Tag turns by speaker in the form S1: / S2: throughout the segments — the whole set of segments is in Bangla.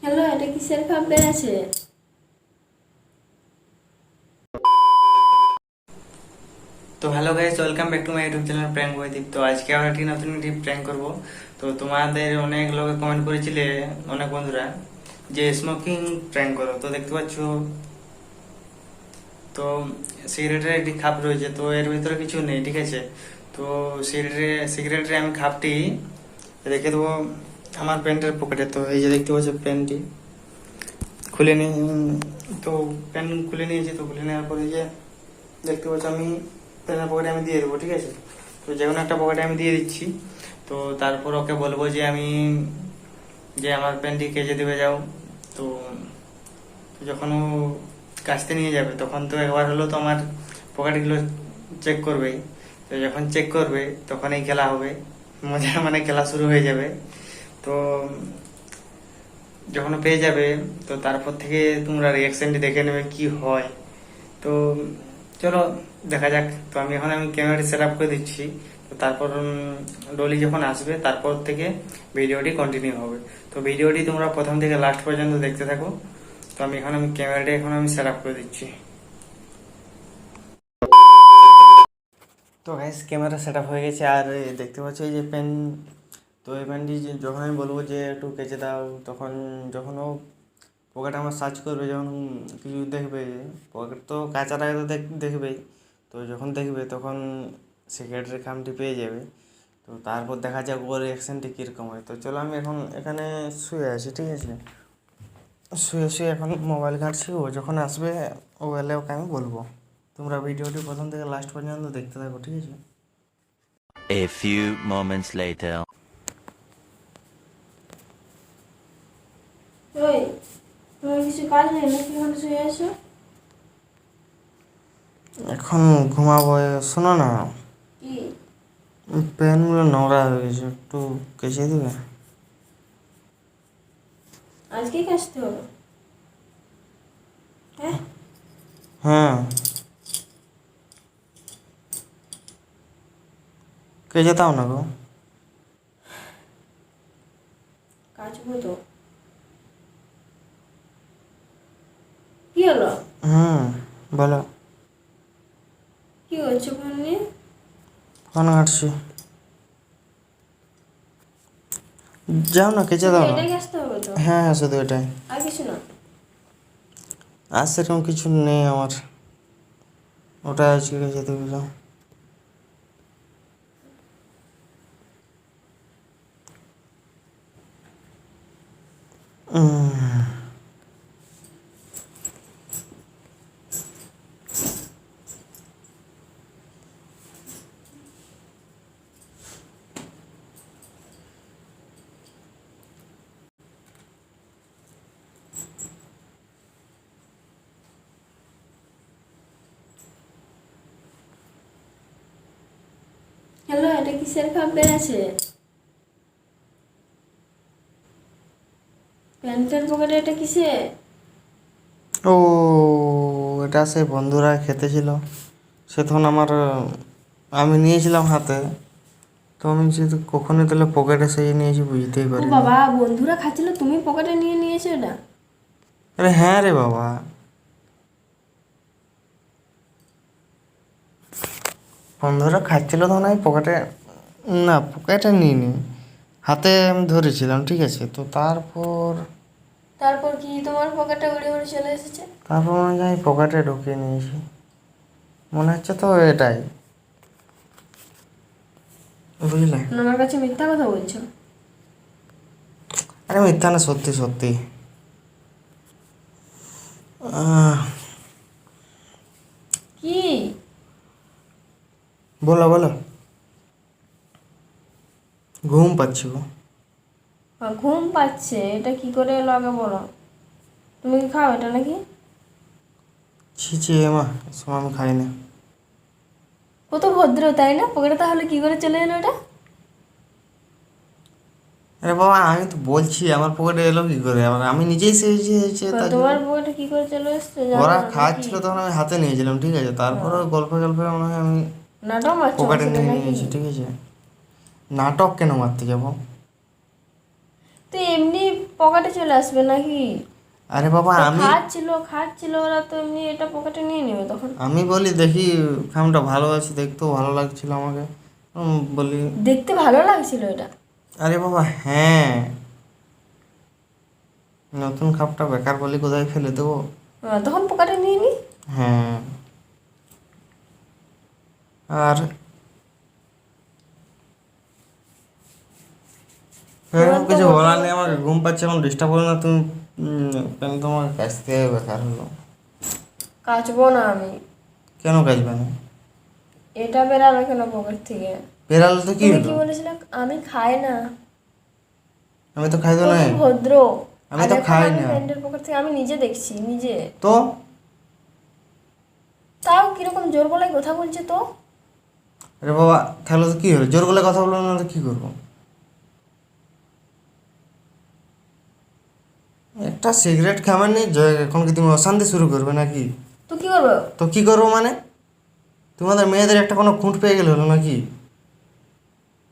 S1: হ্যালো, এটা কিসের খাপ বেড়েছে?
S2: তো hello guys, welcome back to my YouTube channel prank Baidip. তো আজকে আবার একটি নতুন একটি প্র্যাঙ্ক করব। তো তোমাদের অনেক লোকে কমেন্ট করেছিলে, অনেক বন্ধুরা, যে স্মোকিং প্র্যাঙ্ক করো। তো দেখতে পাচ্ছ, তো সিগারেটের একটি খাপ রয়েছে, তো এর ভিতরে কিছু নেই, ঠিক আছে। তো সিগারেটের আমি খাপটি রেখে দেবো আমার প্যান্টের পকেটে। তো এই যে দেখতে পাচ্ছ প্যান্টটি খুলে নিয়ে, তো প্যান্ট খুলে নিয়েছি। তো খুলে নেওয়ার পরে যে দেখতে পাচ্ছ আমি প্যান্টের পকেটে আমি দিয়ে দেবো, ঠিক আছে। তো যে কোনো একটা পকেটে আমি দিয়ে দিচ্ছি। তো তারপর ওকে বলবো যে আমার প্যান্টটি কেচে দেবে যাও। তো যখন ও কাচতে নিয়ে যাবে তখন তো একবার হলো তো আমার পকেটগুলো চেক করবেই। তো যখন চেক করবে তখনই খেলা হবে, মজা মানে খেলা শুরু হয়ে যাবে। তো যখন ও পেয়ে যাবে তো তারপর থেকে তোমরা রিয়াকশনটি দেখে নেবে কি হয়। তো চলো দেখা যাক। তো আমি ক্যামেরাটি সেট আপ করে দিচ্ছি। তো তারপর ডলি যখন আসবে তারপর থেকে ভিডিওটি কন্টিনিউ হবে। তো ভিডিওটি তোমরা প্রথম থেকে লাস্ট পর্যন্ত দেখতে থাকো। তো আমি ক্যামেরাটি আমি সেট আপ করে দিচ্ছি। তো গাইস, ক্যামেরা সেট আপ হয়ে গেছে। আর দেখতে পাচ্ছ এই যে পেন। তো এই পেনটি যখন আমি বলবো যে একটু কেচে দাও, তখন যখন ও পকেট আমার সার্চ করবে, যখন কিছু দেখবে, পকেট তো কাঁচার আগে তো দেখবেই। তো যখন দেখবে তখন সিগারেটের খামটি পেয়ে যাবে। তো তারপর দেখা যাক ওর রিয়াকশানটি কীরকম হয়। তো চলো, আমি এখন এখানে শুয়ে আছি, ঠিক আছে। শুয়ে শুয়ে এখন মোবাইল ঘাঁটছি। ও যখন আসবে, ও এলে ওকে আমি বলবো। তোমরা ভিডিওটি প্রথম থেকে লাস্ট পর্যন্ত দেখতে থাকো, ঠিক আছে।
S3: A few moments later.
S1: ওই, তোমার কিছু কাজ নেই নাকি? ওখানে শুয়ে আছো?
S2: এখন ঘুমাবো। শোনো না,
S1: কি?
S2: পেনগুলো নোংরা হয়ে গেছে, একটু কেচে দিবে?
S1: আজকেই কাচতে হবে? হ্যাঁ,
S2: হ্যাঁ, কেচে দাও না গো।
S1: কাচবো তো। কি হলো?
S2: হুম, বলো।
S1: কি হচ্ছে ফোন নিয়ে?
S2: ফোন ঘাঁটছি। যাও না, কেচে
S1: শুধু
S2: দাও না।
S1: এটাই কাচতে হবে তো?
S2: হ্যাঁ হ্যাঁ, শুধু এটাই।
S1: আর কিছু না?
S2: আর সেরকম কিছু নেই আমার। ওটা আজকে কেচে দেবে, যাও।
S1: হ্যালো, এটা কিসের খাপ বেড়েছে? প্যান্টের পকেটে এটা কিসে?
S2: ও, এটা সে বন্ধুরা খেতে ছিল, সে তখন আমি নিয়েছিলাম হাতে। তো আমি যেহেতু কখনই তাহলে পকেটে সেই নিয়েছি, বুঝতেই
S1: ও
S2: পারিনি।
S1: বাবা, বন্ধুরা খাচ্ছিল, তুমি পকেটে নিয়ে নিয়েছো এটা?
S2: আরে হ্যাঁ রে বাবা, বন্ধুরা খাচ্ছিল তখন আমি পকেটে, না পকেটে নিইনি, হাতে আমি ধরেছিলাম, ঠিক আছে। তো
S1: তারপর কি তোমার পকেটে উড়ে উড়ে চলে এসেছে?
S2: তারপর মনে হয় আমি পকেটে ঢুকিয়ে নিয়েছি, মনে হচ্ছে তো এটাই, বুঝলে।
S1: আমার কাছে মিথ্যা কথা বলছো?
S2: আরে মিথ্যা না, সত্যি সত্যি। আহ,
S1: কি?
S2: বলো বলো। ঘুম পাচ্ছি গো।
S1: ঘুম পাচ্ছে? এটা কি করে এলো আগে বলো। তুমি কি খাও এটা নাকি?
S2: ছি ছি মা, সময় আমি খাই না।
S1: কত ভদ্র, তাই না? পকেটে তাহলে কি করে চলে এলো এটা?
S2: আরে বাবা, আমি তো বলছি আমার পকেটে এলো কি করে, আবার আমি নিজেই হয়েছে তার জন্য।
S1: তোমার পকেটে কি করে চলে এসছে জানো
S2: ওরা
S1: না নাকি?
S2: খাচ্ছিল তখন আমি হাতে নিয়েছিলাম, ঠিক আছে। তারপরে গল্পে গল্পে মনে হয় আমি
S1: নাটক মারছো আমার
S2: পকেটে
S1: সাথে
S2: নিয়ে
S1: নাকি?
S2: নিয়েছি, ঠিক আছে। নাটক কেন মারতে যাবো?
S1: তো এমনি পকেটে চলে আসবে নাকি?
S2: আরে বাবা
S1: তো
S2: আমি
S1: খাচ্ছিল ওরা, তো এমনি এটা পকেটে নিয়ে নেবে তখন।
S2: আমি বলি দেখি খামটা ভালো আছে, দেখতেও ভালো লাগছিল আমাকে, বলি
S1: দেখতে ভালো লাগছিল এটা।
S2: আরে বাবা হ্যাঁ, নতুন খাপটা বেকার বলি কোথায় ফেলে দেবো।
S1: তখন পকেটে নিয়ে নি।
S2: হ্যাঁ, আর এরকম কিছু বলার নেই, আমাকে ঘুম পাচ্ছে, এখন ডিস্টার্ব করো না তুমি। কেন তোমাকে কাছতে হবে, বেকার হলো।
S1: কাচবো না আমি।
S2: কেন কাজবে না?
S1: এটা বেরাবে কেন পকেট থেকে?
S2: বেরালে তো কি
S1: তুমি
S2: হলো?
S1: কি বলেছিলে? আমি খাই না।
S2: আমি তো খাই তো
S1: কত
S2: নাই।
S1: ভদ্র।
S2: আমি
S1: আর
S2: তো
S1: এখন
S2: খাই
S1: আমি
S2: না।
S1: প্যান্টের পকেট থেকে আমি নিজে দেখছি নিজে।
S2: তো
S1: তাও কিরকম জোর গলায় কথা বলছে তো।
S2: আরে বাবা তাহলে তো কি হলো, জোর গলায় কথা বলবো না তো কি করবো? একটা সিগারেট খাবার নেই, এখন কি তুমি অশান্তি শুরু করবে নাকি?
S1: তো কি করবো?
S2: তো কি করবো মানে? তোমাদের মেয়েদের একটা কোনো খুঁট পেয়ে গেলে হলো নাকি?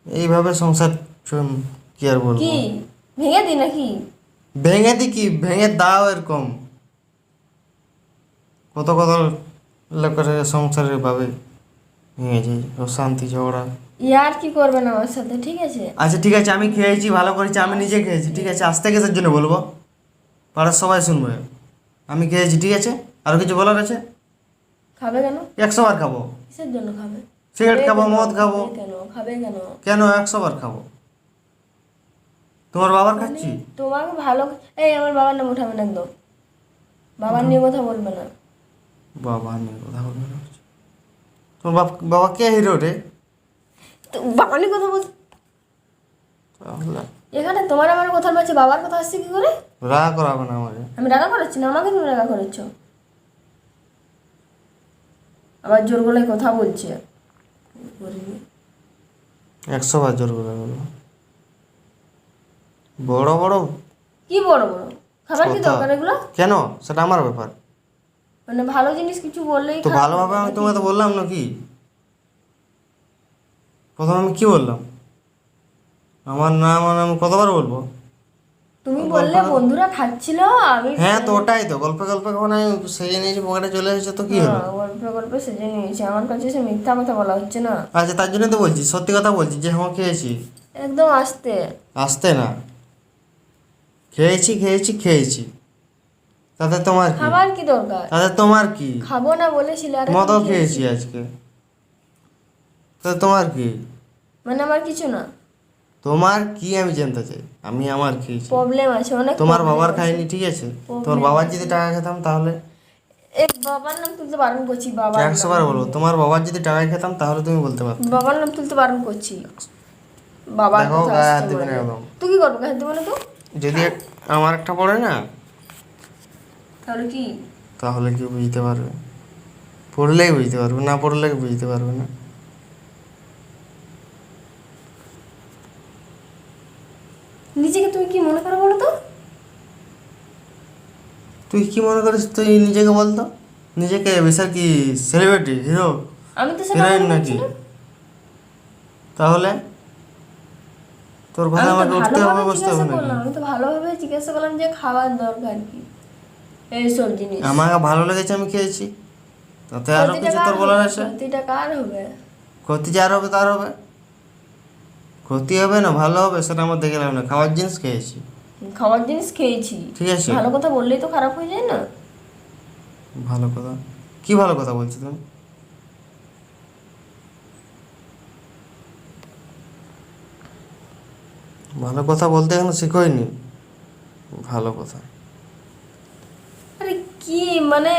S2: এইভাবে সংসার কি আর বলবো?
S1: কি ভেঙে দি নাকি?
S2: ভেঙে দি কি, ভেঙে দাও এরকম। কত কত লোকের সংসারের ভাবে ভেঙে যায়, অশান্তি ঝগড়া।
S1: ইয়ার কি করবেন আমার সাথে, ঠিক আছে?
S2: আচ্ছা ঠিক আছে, আমি খেয়েছি, ভালো করেছি, আমি নিজে খেয়েছি, ঠিক আছে? আস্তে কিসের জন্য বলবো? পাড়ার সবাই শুনবে। আমি খেয়েছি, ঠিক আছে? আরো কিছু বলার আছে?
S1: খাবে কেন?
S2: 100 বার খাবো।
S1: কিসের জন্য খাবে?
S2: সিগারেট খাবো,
S1: কেন?
S2: মদ খাবো।
S1: কেন খাবে কেন?
S2: কেন 100 বার খাবো? তোমার বাবার খাচ্ছি?
S1: তোমাকে ভালো। এই আমার বাবার নাম উঠাবে না একদম। বাবার নিয়ে কথা বলবে না।
S2: বাবা নিয়ে কথা বলবে না? তোমার বাবা কে হিরো রে?
S1: তো বাবা নিয়ে কথা বল।
S2: তাহলে
S1: এখানে তোমার আমার কথা বলছে, বাবার কথা আসছে কি করে?
S2: রাগ করাবে না আমাকে।
S1: আমি রাগা করাচ্ছি না, আমাকে তুমি রাগা করেছ। আবার জোর গলায় কথা বলছে।
S2: 100 বার জোর করে বলবো। বড় বড়
S1: কি বড় বড় খাবার, কি
S2: কথা।
S1: দরকার এগুলো?
S2: কেন? সেটা আমার ব্যাপার।
S1: মানে ভালো জিনিস কিছু বললেই
S2: তো
S1: খারাপ
S2: ভালোভাবে
S1: লাগে
S2: আমি
S1: নাকি?
S2: তোমাকে তো বললাম নাকি? প্রথমে আমি কি বললাম? আমার নাম আর আমি কতবার বলবো?
S1: তুমি বললে বন্ধুরা খাচ্ছিল, আমি
S2: হ্যাঁ তো ওটাই তো, গল্পে গল্পে কখন আমি সেজে নিয়েছি, পকেটে চলে এসেছে, তো কি হলো?
S1: গল্পে গল্পে সেজে নিয়েছি, আমার কাছে সে মিথ্যা কথা বলা হচ্ছে না।
S2: আচ্ছা তার জন্য তো বলছি, সত্যি কথা বলছি যে হ্যাঁ খেয়েছি।
S1: একদম আস্তে।
S2: আসতে না, খেয়েছি খেয়েছি খেয়েছি, তাতে তোমার কি?
S1: খাবার কি দরকার?
S2: তাতে তোমার কি?
S1: খাবো না বলেছিলে, আর এখন
S2: মদও
S1: খেয়েছি।
S2: খেয়েছি আজকে, তাতে তোমার কি?
S1: মানে আমার কিছু না।
S2: তোমার কি আমি জানতে চাই? আমি আমার খেয়েছি,
S1: প্রবলেম আছে অনেক।
S2: তোমার
S1: problem
S2: বাবার
S1: আছে।
S2: খাইনি, ঠিক আছে? তোমার
S1: Problem
S2: বাবার
S1: আছে।
S2: যদি টাকা খেতাম তাহলে
S1: এই বাবার নাম তুলতে বারণ করছি, বাবার
S2: 100 বার বলবো, তোমার বাবার যদি টাকা খেতাম তাহলে তুমি বলতে পারতো।
S1: বাবার নাম তুলতে বারণ করছি। বাবার
S2: দেখো
S1: কথা
S2: গায়ে হাত
S1: আসছে
S2: দিবে না
S1: বলে।
S2: একদম।
S1: তুই কি করবো গায়ে হাত দেবো না তো?
S2: যদি আমার একটা পড়ে না,
S1: তাহলে কি?
S2: তাহলে কি বুঝতে পারবে? পড়লেই বুঝতে পারবে, না পড়লে বুঝতে পারবে না।
S1: নিজেকে তুমি কি মনে করো বলো তো?
S2: তুই কি মনে করিস তুই নিজেকে? বলতো নিজেকে বিশাল কি সেলিব্রিটি, হিরো,
S1: আমি তো সেটা
S2: হিরোইন
S1: মনে
S2: নাকি?
S1: করছি না।
S2: তাহলে তোর কথা
S1: আমি তো
S2: আমাকে উঠতে হবে,
S1: ভালোভাবে
S2: বসতে হবে
S1: জিজ্ঞাসা
S2: নাকি?
S1: করলাম, আমি তো ভালোভাবে জিজ্ঞাসা করলাম যে খাওয়ার দরকার কি এইসব জিনিস।
S2: আমাকে ভালো লেগেছে, আমি খেয়েছি, তাতে আরো
S1: ক্ষতিটা
S2: কিছু
S1: কার
S2: তোর বলার
S1: হবে?
S2: আছে?
S1: ক্ষতিটা কার হবে?
S2: ক্ষতি যার হবে তার হবে। ক্ষতি হবে না ভালো হবে সেটা আমার দেখে লাভ না, খাওয়ার জিনিস খেয়েছি,
S1: খাওয়ার জিনিস খেয়েছি,
S2: ঠিক আছে?
S1: ভালো কথা বললেই তো খারাপ হয়ে যায় না?
S2: ভালো কথা? কি ভালো কথা বলছো তুমি? ভালো কথা বলতে এখনো শিখোইনি। ভালো কথা
S1: আরে কি মানে,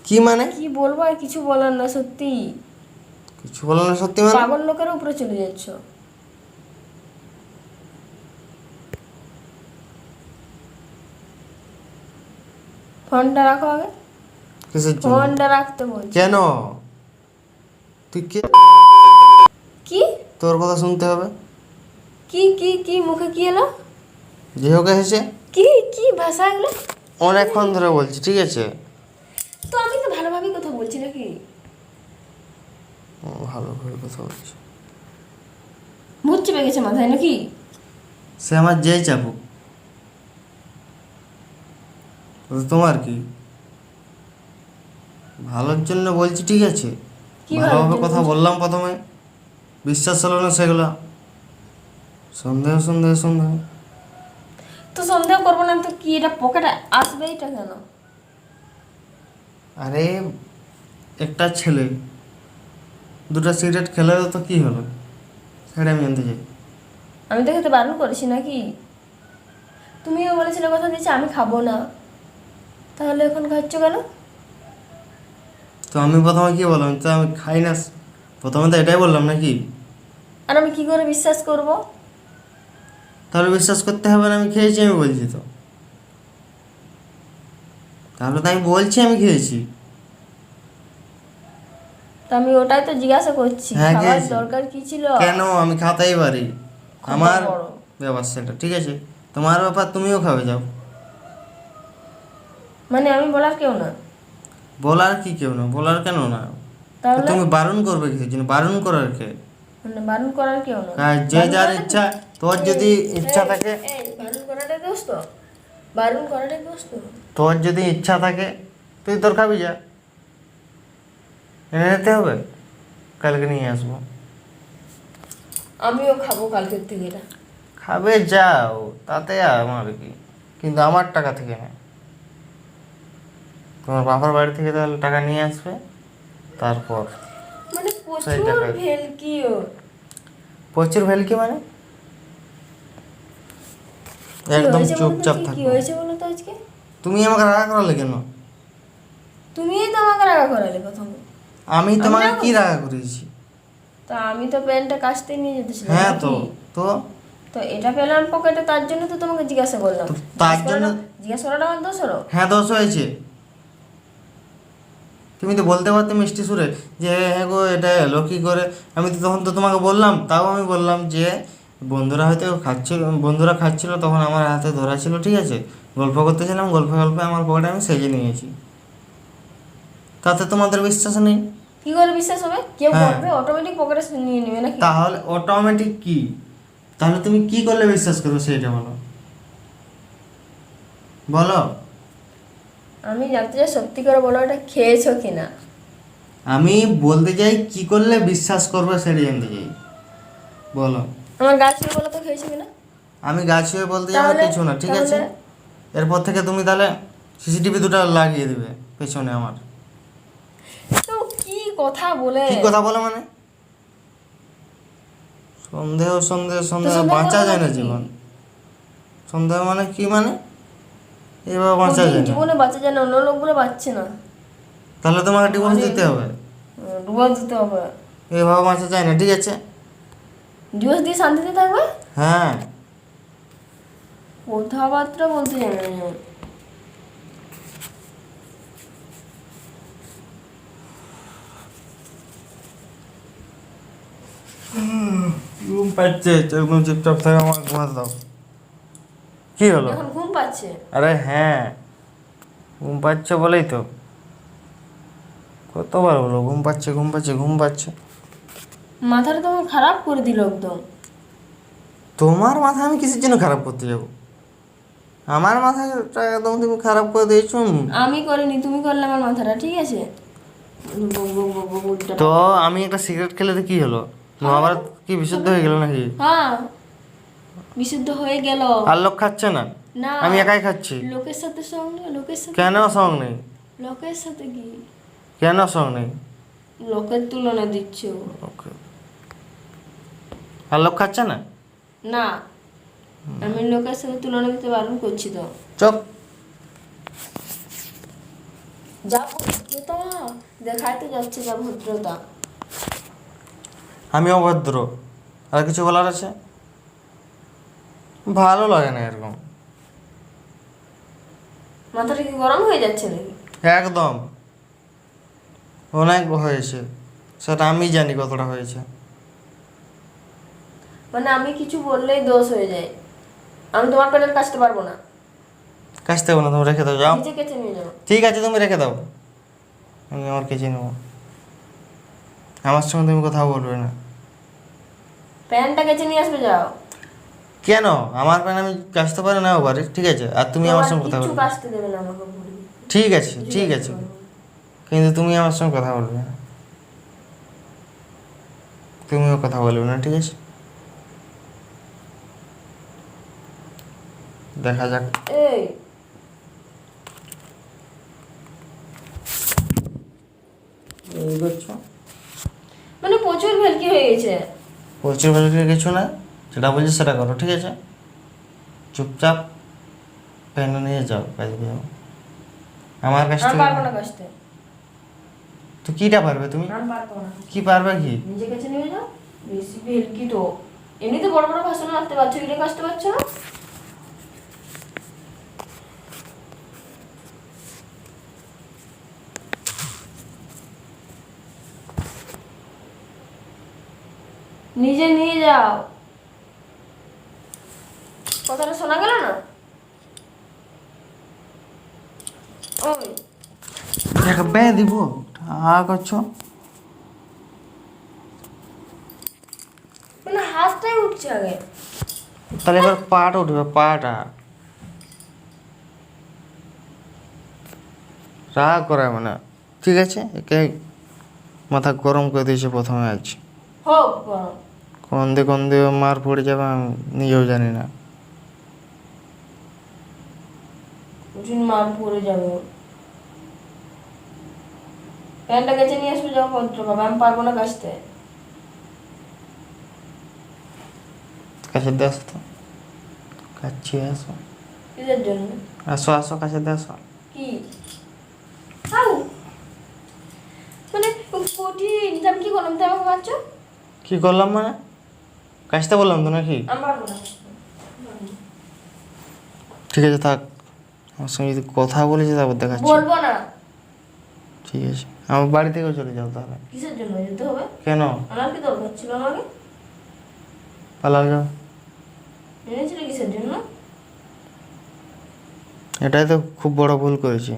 S2: কি মানে?
S1: কি বলবো, আর কিছু বলার না সত্যি।
S2: কিছু বলো না সত্যি মানে?
S1: পাগল লোকের উপরে চলে যাচ্ছ। ফোনটা রাখো আগে।
S2: কিসের জন্য?
S1: ফোনটা রাখতে বলছি।
S2: কেন? তুই কে?
S1: কি
S2: তোর কথা শুনতে হবে।
S1: কি কি কি মুখে কি এলো?
S2: যে হোক এসেছে,
S1: কি কি ভাষা এগুলো?
S2: অনেকক্ষণ ধরে বলছি, ঠিক আছে?
S1: তো আমি তো ভালোভাবেই কথা বলছি নাকি?
S2: ভালো করে কথা বলছি।
S1: ভূত চেপে গেছে মাথায় নাকি?
S2: সে আমার যেই চাপুক, তো তোমার কি? ভালোর জন্য বলছি, ঠিক আছে?
S1: কি
S2: ভালোভাবে
S1: ভালোর
S2: কথা
S1: জন্য?
S2: বললাম প্রথমে, বিশ্বাস হলো না সেগুলো, সন্দেহ সন্দেহ সন্দেহ।
S1: তো সন্দেহ করবো না তো কি, এটা পকেটে আসবে এটা কেন?
S2: আরে একটা ছেলে দুটো সিগারেট খেলে তো কি হলো, সেটা আমি জানতে চাই।
S1: আমি তো খেতে বারণ করেছি নাকি? তুমিও বলেছিলে কথা দিয়েছি আমি খাবো না, তাহলে এখন খাচ্ছ কেন?
S2: তো আমি প্রথমে কি বললাম, তো আমি খাই না, প্রথমে তো এটাই বললাম নাকি?
S1: আর আমি কি করে বিশ্বাস করব?
S2: তাহলে বিশ্বাস করতে হবে না, আমি খেয়েছি আমি বলছি তো। তাহলে তো আমি বলছি আমি খেয়েছি।
S1: তা আমি ওটাই তো জিজ্ঞাসা করছি,
S2: হ্যাঁ,
S1: খাবার
S2: খেয়েছি।
S1: দরকার কি ছিল?
S2: কেন, আমি খাতেই পারি,
S1: খুব
S2: আমার
S1: বড়।
S2: ব্যাপার সেটা, ঠিক আছে? তোমার ব্যাপার, তুমিও খাবে যাও।
S1: মানে আমি বলার কেউ না?
S2: বলার কি কেউ না, বলার কেন না? তো
S1: তাহলে
S2: তুমি বারণ করবে কিসের জন্য, বারণ করার কে?
S1: মানে বারণ করার কেউ না?
S2: আর যে
S1: বারণ
S2: যার
S1: করাটা
S2: ইচ্ছা, তোর
S1: এই,
S2: যদি ইচ্ছা
S1: এই,
S2: থাকে,
S1: এই, বারণ করাটাই দোষ তো? বারণ করাটাই দোষ তো?
S2: তোর যদি ইচ্ছা থাকে তুই তোর খাবি যা, এনে নিতে হবে, কালকে নিয়ে আসবো।
S1: আমিও খাবো কালকের থেকে এটা।
S2: খাবে যাও, তাতে আমার কি, কিন্তু আমার টাকা থেকে না, তোমার বাবার বাড়ি থেকে তাহলে টাকা নিয়ে আসবে, তারপর
S1: মানে
S2: সেই
S1: প্রচুর
S2: টাকায়।
S1: ভেলকিও।
S2: প্রচুর ভেলকি মানে?
S1: কি
S2: একদম
S1: হয়েছে বলো তো,
S2: চুপচাপ
S1: কি
S2: থাকবো।
S1: হয়েছে বলো তো আজকে?
S2: তুমি আমাকে রাগা করালে কেন?
S1: তুমিই তো আমাকে রাগা করালে প্রথমে।
S2: আমি
S1: আমি
S2: তোমাকে
S1: রাগা
S2: কি
S1: করছি?
S2: রাগা করেছি?
S1: তা আমি তো প্যান্টটা কাচতে নিয়ে যেতেছিলাম
S2: হ্যাঁ
S1: নাকি?
S2: তো, তো
S1: তো এটা পেলাম পকেটে, তার জন্য তো তোমাকে জিজ্ঞাসা করলাম।
S2: তো তার জন্য,
S1: জিজ্ঞাসা করাটা আমার দোষ হলো?
S2: হ্যাঁ দোষ হয়েছে। তুমি তো বলতে পারতে মিষ্টি সুরে যে হ্যাঁ গো এটা এলো কী করে। আমি তো তখন তো তোমাকে বললাম, তাও আমি বললাম যে বন্ধুরা হয়তো খাচ্ছিল, বন্ধুরা খাচ্ছিল তখন আমার হাতে ধরা ছিল, ঠিক আছে? গল্প করতেছিলাম, গল্পে গল্পে আমার পকেটে আমি সেজে নিয়েছি, তাতে তোমাদের বিশ্বাস নেই।
S1: কি করে বিশ্বাস হবে? কেউ
S2: হ্যাঁ।
S1: বলবে অটোমেটিক পকেটে নিয়ে নেবে নাকি?
S2: তাহলে অটোমেটিক কি? তাহলে তুমি কি করলে বিশ্বাস করবে সেইটা বলো, বলো।
S1: আমি জানতে চাই সত্যি করে বলো, এটা খেয়েছো কিনা?
S2: আমি বলতে চাই কি করলে বিশ্বাস করবে সেটা জানতে চাই, বলো।
S1: আমার গাছ ছুঁয়ে বলো তো খেয়েছো কিনা?
S2: আমি গাছ হয়ে বলতে যাবো
S1: তাহলে
S2: কিছু না, ঠিক আছে? এরপর থেকে তুমি তাহলে সিসিটিভি দুটো লাগিয়ে দিবে পেছনে আমার।
S1: তো কি কথা বলে?
S2: কি কথা বলে মানে? সন্দেহ সন্দেহ সন্দেহ,
S1: সন্দেহ
S2: বাঁচা
S1: করবো
S2: যায় না
S1: নাকি?
S2: জীবন। সন্দেহ মানে কি মানে? এভাবে বাঁচা
S1: কোনদিন
S2: যায় না।
S1: জীবনে বাঁচা যায় না, অন্য লোকগুলো বাঁচছে না।
S2: তাহলে তোমাকে ডিভোর্স দিতে হবে,
S1: ডিভোর্স দিতে হবে?
S2: এভাবে বাঁচা যায় না, ঠিক আছে?
S1: ডিভোর্স দিয়ে শান্তিতে থাকবে?
S2: হ্যাঁ।
S1: কথাবার্তা বলতে জানে না।
S2: ঘুম পাচ্ছে, একদম চুপচাপ থাকে, আমার ঘুমাতে দাও। কি হলো?
S1: এখন ঘুম পাচ্ছে?
S2: আরে হ্যাঁ, ঘুম পাচ্ছে বলেই তো, কতবার বলো ঘুম পাচ্ছে ঘুম পাচ্ছে ঘুম পাচ্ছে।
S1: মাথাটা তোমার খারাপ করে দিল একদম।
S2: তোমার মাথা আমি কিসের জন্য খারাপ করতে যাব? আমার মাথাটা একদম তুমি খারাপ করে দিয়েছো।
S1: আমি করিনি, তুমি করলে আমার মাথাটা, ঠিক আছে? বক বক বক বক উল্টা।
S2: তো আমি একটা সিগারেট খেলে তো কি হলো, মহাভারত কি বিশুদ্ধ হয়ে গেল নাকি?
S1: হ্যাঁ, বিশুদ্ধ হয়ে গেল।
S2: আর লোক খাচ্ছে না,
S1: না,
S2: আমি একাই খাচ্ছি।
S1: লোকের সাথে সঙ্গ নেই, লোকের সাথে।
S2: কেন সঙ্গ নেই?
S1: লোকের সাথে কি?
S2: কেন সঙ্গ নেই?
S1: লোকের তুলনা দিচ্ছ?
S2: ওকে, আর লোক খাচ্ছে না?
S1: না, আমি লোকের সাথে তুলনা দিতে বারণ করছি তো।
S2: চুপ।
S1: যা ভদ্রতা দেখায় তো যাচ্ছে, যা ভদ্রতা।
S2: আমি অভদ্র, আর কিছু বলার আছে? ভালো লাগে না এরকম।
S1: মাথাটা কি গরম হয়ে যাচ্ছে নাকি?
S2: একদম, অনেক হয়েছে, সেটা আমি জানি কতটা হয়েছে।
S1: মানে আমি কিছু বললেই দোষ হয়ে যায়। আমি তোমার পেটের কাছতে পারবো না।
S2: কাছতে হবে না, তুমি রেখে দাও, যাও।
S1: নিজে কেচে নিয়ে যাবো।
S2: ঠিক আছে তুমি রেখে দাও, আমি আমার কেচে নেবো। আমার সঙ্গে তুমি কোথাও বলবে না।
S1: প্যান্টটা কেচে নিয়ে আসবে, যাও।
S2: কেন আমার প্যান আমি কাচতে পারি না পারি, ঠিক আছে, আর তুমি আমার সঙ্গে কথা
S1: কিছু
S2: বলবে।
S1: কাচতে দেবে না আমাকে বলবি।
S2: ঠিক আছে ঠিক আছে, কিন্তু তুমি আমার সঙ্গে কথা বলবে না, তুমিও কথা বলবে না, ঠিক আছে? দেখা যাক।
S1: এই
S2: এই করছো
S1: মানে প্রচুর ভেলকি হয়ে গেছে।
S2: প্রচুর ভালো কিছু না, যেটা বলছি সেটা করো, ঠিক আছে? চুপচাপ প্যান্ট নিয়ে যাও, কাজে যাও। আমার কাছ
S1: আমি
S2: থেকে
S1: পারবো না কাচতে,
S2: তো কিটা পারবে তুমি?
S1: আমি পারবো না।
S2: কি পারবে কি?
S1: নিজে কাছে নিয়ে যাও, বেশি ভেলকি তো। এমনিতে বড় বড় ভাষণ রাখতে পারছো, এটা কাচতে পারছো না? নিজে নিয়ে যাও। কথাটা শোনা গেল না? ওই
S2: দেখবে দিব করছো,
S1: মানে হাতটাই উঠছে আগে।
S2: তাহলে এবার পাটা উঠবে, পাটা রাগ করায় মানে, ঠিক আছে? একে মাথা গরম করে দিয়েছে প্রথমে আজ,
S1: হোক গরম।
S2: কোন দিয়ে মার পড়ে যাবে আমি নিজেও জানি না।
S1: কঠিন মার পড়ে যাবে। প্যান্টটা কেচে নিয়ে আসবে, যাও পত্র পাবে। আমি পারবো না কাচতে।
S2: কাছে দিয়ে আসো তো, কাছে আসো,
S1: কিসের জন্য?
S2: আসো আসো, কাছে দিয়ে আসো।
S1: কি খাও? মানে কঠিন, আমি কি করলাম? তুমি আমাকে মারছো?
S2: কি করলাম মানে? কাছতে বললাম তো নাকি?
S1: আমি পারবো না।
S2: ঠিক আছে থাক, আমার সঙ্গে যদি কথা বলেছি তারপর দেখাচ্ছি।
S1: বলবো না।
S2: ঠিক আছে, আমার বাড়ি থেকেও চলে যাও তাহলে।
S1: কিসের জন্য যেতে হবে?
S2: কেন?
S1: আমার কি দরকার ছিল আমাকে?
S2: পালাও যাও।
S1: এনেছিলে কিসের জন্য?
S2: এটাই তো খুব বড় ভুল করেছি।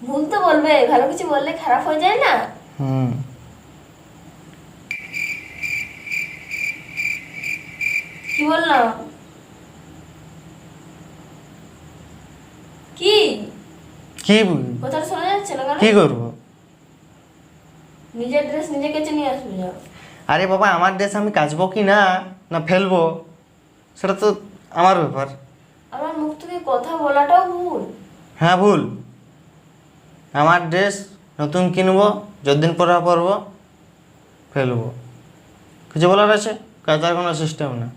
S1: ভুল তো বলবে, ভালো কিছু বললে খারাপ হয়ে যায় না?
S2: হুম,
S1: কি বললাম? কি
S2: কি
S1: কথা শোনা যাচ্ছে না কেন?
S2: কি করবো?
S1: নিজের ড্রেস নিজে কেচে নিয়ে আসবে, যাও।
S2: আরে বাবা, আমার ড্রেস আমি কাচবো কি না না ফেলবো সেটা তো আমার ব্যাপার।
S1: আমার মুখ থেকে কথা বলাটাও ভুল।
S2: হ্যাঁ ভুল। আমার ড্রেস নতুন কিনবো, যতদিন পরা পরবো, ফেলবো। কিছু বলার আছে? কাচার কোনো সিস্টেম না।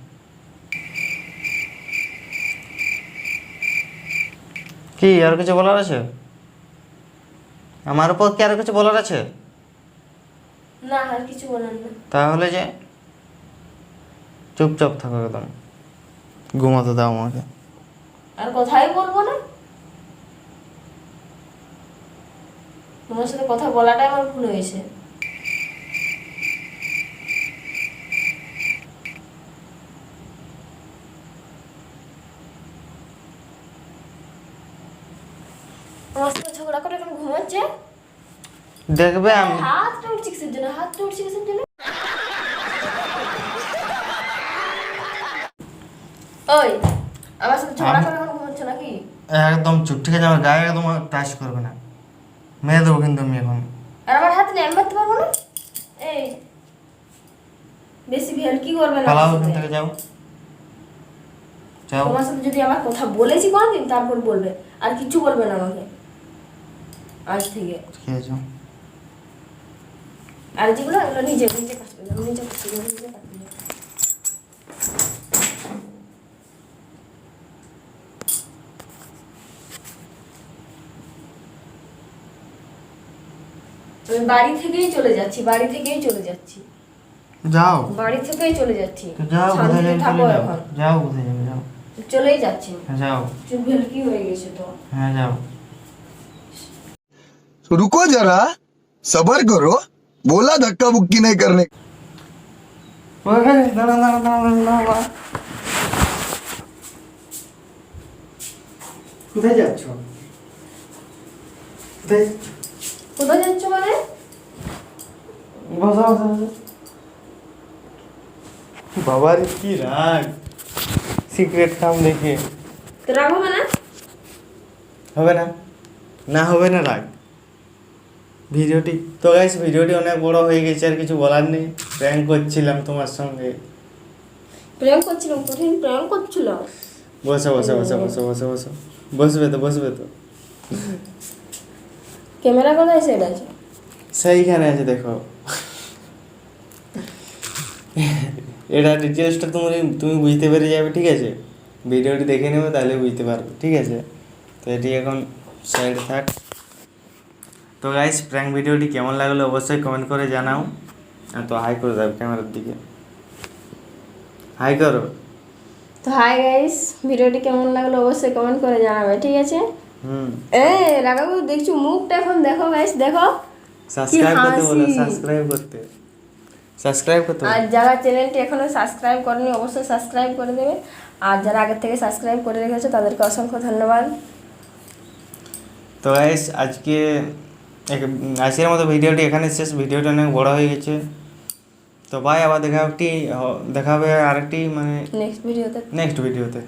S2: কি আর কিছু বলার আছে? আমার উপর কি আর কিছু বলার আছে?
S1: না, আর কিছু বলেন না।
S2: তাহলে যে চুপচাপ থাকো একদম, ঘুমাতে দাও আমাকে।
S1: আর কথাই বলবো না। তোমার সাথে কথা বলাটাই আমার ভুল হয়েছে। আমার সাথে ঝগড়া করে এখন ঘুমাচ্ছে।
S2: দেখবে আমি
S1: হাতটা উঠছে কিসের জন্য? হাতটা উঠছে কিসের জন্য? ওই আমার সাথে ঝগড়া করে এখন ঘুমাচ্ছে নাকি?
S2: একদম চুপ, ঠিক আছে? আমার গায়ে একদম টাচ করবে না, মেরে দেবো কিন্তু আমি এখন।
S1: আর আমার হাত নিয়ে আমি মারতে পারবো না? এই বেশি ভেলকি করবে না
S2: পালাও
S1: আমার
S2: এখান
S1: সাথে।
S2: থেকে, যাও যাও।
S1: তোমার সাথে যদি আমার কথা বলেছি কোনোদিন, তারপর বলবে। আর কিছু বলবে না আমাকে আজ থেকে।
S2: ঠিক আছে, যাও।
S1: আর যেগুলো এগুলো নিজে নিজে কাজ করবে, নিজে কাজ করবে, নিজে কাজ করবে। আমি বাড়ি থেকেই চলে যাচ্ছি, বাড়ি থেকেই চলে যাচ্ছি,
S2: যাও
S1: বাড়ি থেকেই চলে যাচ্ছি।
S2: তো যাও, কোথায়
S1: শান্তিতে
S2: যাবে
S1: থাকো
S2: চলে যাও,
S1: এখন।
S2: যাও কোথায় যাবে, যাও।
S1: চলেই যাচ্ছি।
S2: হ্যাঁ যাও,
S1: চুপ ভেলকি হয়ে গেছে তো।
S2: হ্যাঁ যাও।
S4: तो रुको जरा, सबर करो, बोला धक्का बुक्की नहीं करने।
S2: ওখানে দাঁড়া দাঁড়া দাঁড়া দাঁড়া। কোথায় যাচ্ছ? কোথায়?
S1: কোথায় যাচ্ছ মানে?
S2: বসো বসো বসো। বাবার কি রাগ সিক্রেট কাম দেখে।
S1: তো রাগ হবে না?
S2: হবে না, না হবে না রাগ। ভিডিওটি তো গাইস ভিডিওটি অনেক বড় হয়ে গেছে, আর কিছু বলার নেই। প্র্যাঙ্ক করছিলাম তোমার সঙ্গে।
S1: প্রেম করছিলাম, কঠিন প্রেম করছিল।
S2: বসো বসো বসো বসো বসো বসো, বসবে তো বসবে তো।
S1: ক্যামেরা কোথায় সেট আছে?
S2: সেইখানে আছে দেখো। এটা ডিটেলসটা তুমি বুঝতে পেরে যাবে, ঠিক আছে? ভিডিওটি দেখে নেবে তাহলে বুঝতে পারবে, ঠিক আছে? তো এটি এখন সাইডে থাক। তো গাইস প্র্যাঙ্ক ভিডিওটি কেমন লাগলো অবশ্যই কমেন্ট করে জানাও। আর তো হাই করে দাও ক্যামেরার দিকে, হাই করো।
S1: তো হাই গাইস, ভিডিওটি কেমন লাগলো অবশ্যই কমেন্ট করে জানাবে, ঠিক আছে?
S2: হুম,
S1: রাগাবু দেখছো মুখটা এখন দেখো গাইস, দেখো
S2: সাবস্ক্রাইব করতে বলো,
S1: হাসি।
S2: সাবস্ক্রাইব করতে
S1: আর
S2: বলো।
S1: যারা চ্যানেলটি এখনো সাবস্ক্রাইব করেনি অবশ্যই সাবস্ক্রাইব করে দেবে। আর যারা আগের থেকে সাবস্ক্রাইব করে রেখেছে তাদেরকে অসংখ্য ধন্যবাদ।
S2: তো গাইস আজকের মতো ভিডিওটি এখানে শেষ। ভিডিওটা অনেক বড় হয়ে গেছে। তো ভাই আবার দেখা হবে আরেকটি মানে
S1: নেক্সট ভিডিওতে
S2: নেক্সট ভিডিওতে।